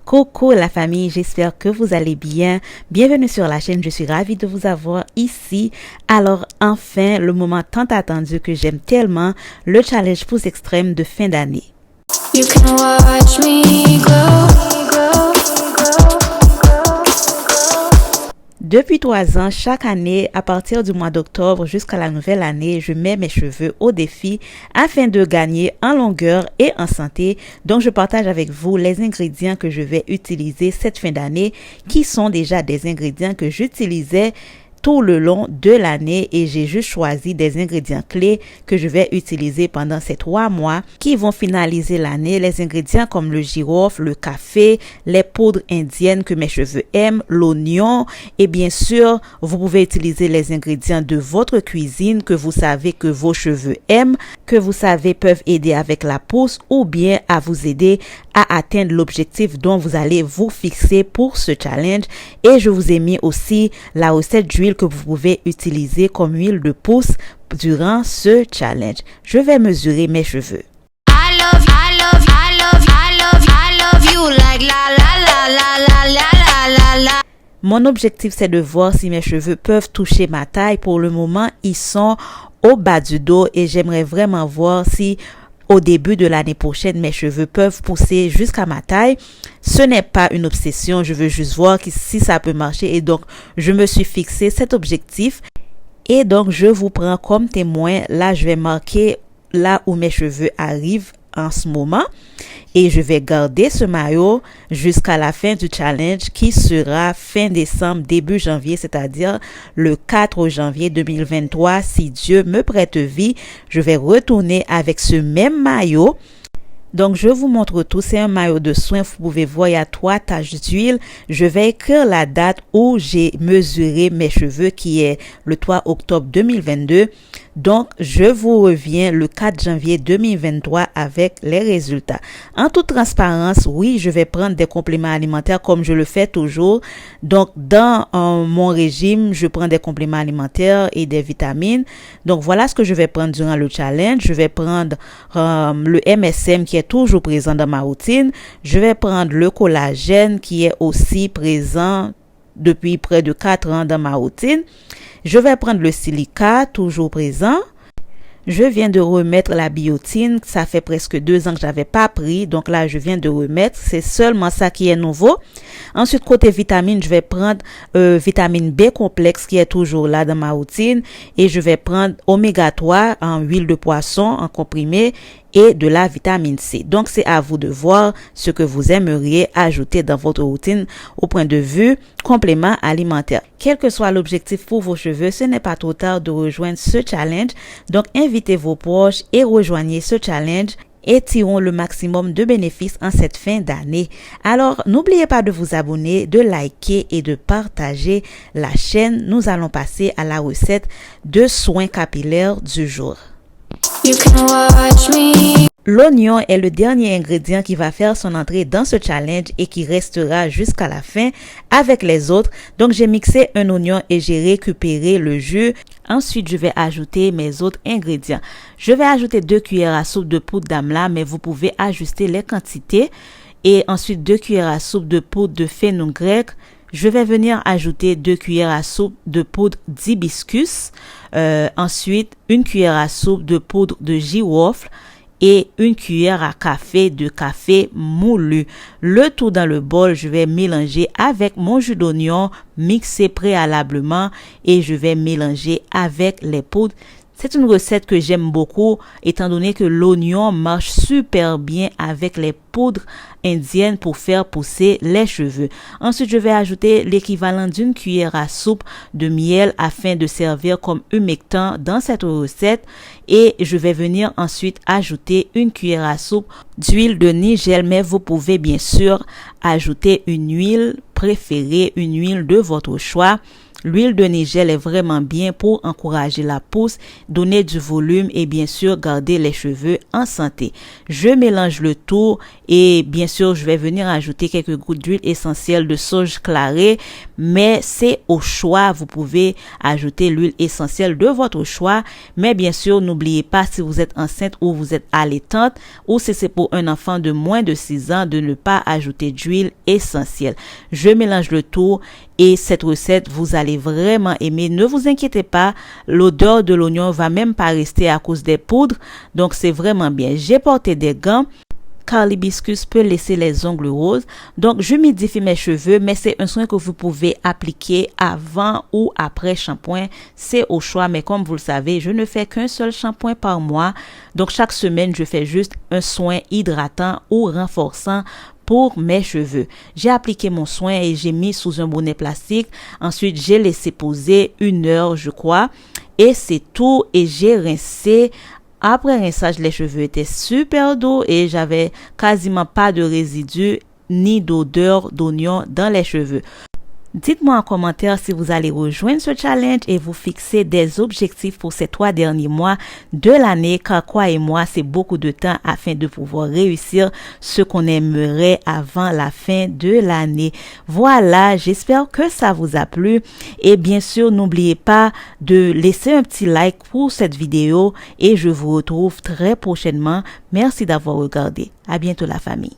Coucou la famille, j'espère que vous allez bien. Bienvenue sur la chaîne, je suis ravie de vous avoir ici. Alors enfin, le moment tant attendu que j'aime tellement, le challenge pouce extrême de fin d'année. You can watch me glow. Depuis 3 ans, chaque année, à partir du mois d'octobre jusqu'à la nouvelle année, je mets mes cheveux au défi afin de gagner en longueur et en santé. Donc, je partage avec vous les ingrédients que je vais utiliser cette fin d'année, qui sont déjà des ingrédients que j'utilisais tout le long de l'année et j'ai juste choisi des ingrédients clés que je vais utiliser pendant ces 3 mois qui vont finaliser l'année. Les ingrédients comme le girofle, le café, les poudres indiennes que mes cheveux aiment, l'oignon et bien sûr, vous pouvez utiliser les ingrédients de votre cuisine que vous savez que vos cheveux aiment, que vous savez peuvent aider avec la pousse ou bien à vous aider à atteindre l'objectif dont vous allez vous fixer pour ce challenge. Et je vous ai mis aussi la recette d'huile que vous pouvez utiliser comme huile de pousse durant ce challenge. Je vais mesurer mes cheveux. Mon objectif, c'est de voir si mes cheveux peuvent toucher ma taille. Pour le moment, ils sont au bas du dos et j'aimerais vraiment voir si au début de l'année prochaine, mes cheveux peuvent pousser jusqu'à ma taille. Ce n'est pas une obsession, je veux juste voir si ça peut marcher et donc je me suis fixé cet objectif. Et donc je vous prends comme témoin, là je vais marquer là où mes cheveux arrivent en ce moment et je vais garder ce maillot jusqu'à la fin du challenge qui sera fin décembre, début janvier, c'est-à-dire le 4 janvier 2023. Si Dieu me prête vie, je vais retourner avec ce même maillot. Donc, je vous montre tout. C'est un maillot de soin. Vous pouvez voir, il y a 3 taches d'huile. Je vais écrire la date où j'ai mesuré mes cheveux qui est le 3 octobre 2022. Donc, je vous reviens le 4 janvier 2023 avec les résultats. En toute transparence, oui, je vais prendre des compléments alimentaires comme je le fais toujours. Donc, dans mon régime, je prends des compléments alimentaires et des vitamines. Donc, voilà ce que je vais prendre durant le challenge. Je vais prendre le MSM qui est toujours présent dans ma routine. Je vais prendre le collagène qui est aussi présent depuis près de 4 ans dans ma routine. Je vais prendre le silica, toujours présent. Je viens de remettre la biotine. Ça fait presque 2 ans que j'avais pas pris. Donc là, je viens de remettre. C'est seulement ça qui est nouveau. Ensuite, côté vitamine, je vais prendre vitamine B complexe qui est toujours là dans ma routine. Et je vais prendre oméga 3 en huile de poisson, en comprimé et de la vitamine C. Donc, c'est à vous de voir ce que vous aimeriez ajouter dans votre routine au point de vue complément alimentaire. Quel que soit l'objectif pour vos cheveux, ce n'est pas trop tard de rejoindre ce challenge. Donc, invitez vos proches et rejoignez ce challenge et tirons le maximum de bénéfices en cette fin d'année. Alors, n'oubliez pas de vous abonner, de liker et de partager la chaîne. Nous allons passer à la recette de soins capillaires du jour. L'oignon est le dernier ingrédient qui va faire son entrée dans ce challenge et qui restera jusqu'à la fin avec les autres. Donc, j'ai mixé un oignon et j'ai récupéré le jus. Ensuite, je vais ajouter mes autres ingrédients. Je vais ajouter 2 cuillères à soupe de poudre d'amla, mais vous pouvez ajuster les quantités. Et ensuite, 2 cuillères à soupe de poudre de fenugrec. Je vais venir ajouter 2 cuillères à soupe de poudre d'hibiscus. Ensuite, 1 cuillère à soupe de poudre de girofle et 1 cuillère à café de café moulu. Le tout dans le bol, je vais mélanger avec mon jus d'oignon mixé préalablement et je vais mélanger avec les poudres. C'est une recette que j'aime beaucoup étant donné que l'oignon marche super bien avec les poudres indiennes pour faire pousser les cheveux. Ensuite, je vais ajouter l'équivalent d'1 cuillère à soupe de miel afin de servir comme humectant dans cette recette. Et je vais venir ensuite ajouter 1 cuillère à soupe d'huile de nigel, mais vous pouvez bien sûr ajouter une huile préférée, une huile de votre choix. L'huile de nigel est vraiment bien pour encourager la pousse, donner du volume et bien sûr garder les cheveux en santé. Je mélange le tout et bien sûr je vais venir ajouter quelques gouttes d'huile essentielle de sauge clarée, mais c'est au choix. Vous pouvez ajouter l'huile essentielle de votre choix, mais bien sûr n'oubliez pas, si vous êtes enceinte ou vous êtes allaitante ou si c'est pour un enfant de moins de 6 ans, de ne pas ajouter d'huile essentielle. Je mélange le tout et cette recette, vous allez vraiment aimer. Ne vous inquiétez pas, l'odeur de l'oignon va même pas rester à cause des poudres. Donc, c'est vraiment bien. J'ai porté des gants car l'hibiscus peut laisser les ongles roses. Donc, j'humidifie mes cheveux, mais c'est un soin que vous pouvez appliquer avant ou après shampoing. C'est au choix, mais comme vous le savez, je ne fais qu'un seul shampoing par mois. Donc, chaque semaine, je fais juste un soin hydratant ou renforçant pour mes cheveux. J'ai appliqué mon soin et j'ai mis sous un bonnet plastique. Ensuite, j'ai laissé poser 1 heure, je crois. Et c'est tout. Et j'ai rincé. Après rinçage, les cheveux étaient super doux et j'avais quasiment pas de résidus ni d'odeur d'oignon dans les cheveux. Dites-moi en commentaire si vous allez rejoindre ce challenge et vous fixer des objectifs pour ces 3 derniers mois de l'année, car croyez-moi, c'est beaucoup de temps afin de pouvoir réussir ce qu'on aimerait avant la fin de l'année. Voilà, j'espère que ça vous a plu et bien sûr, n'oubliez pas de laisser un petit like pour cette vidéo et je vous retrouve très prochainement. Merci d'avoir regardé. À bientôt la famille.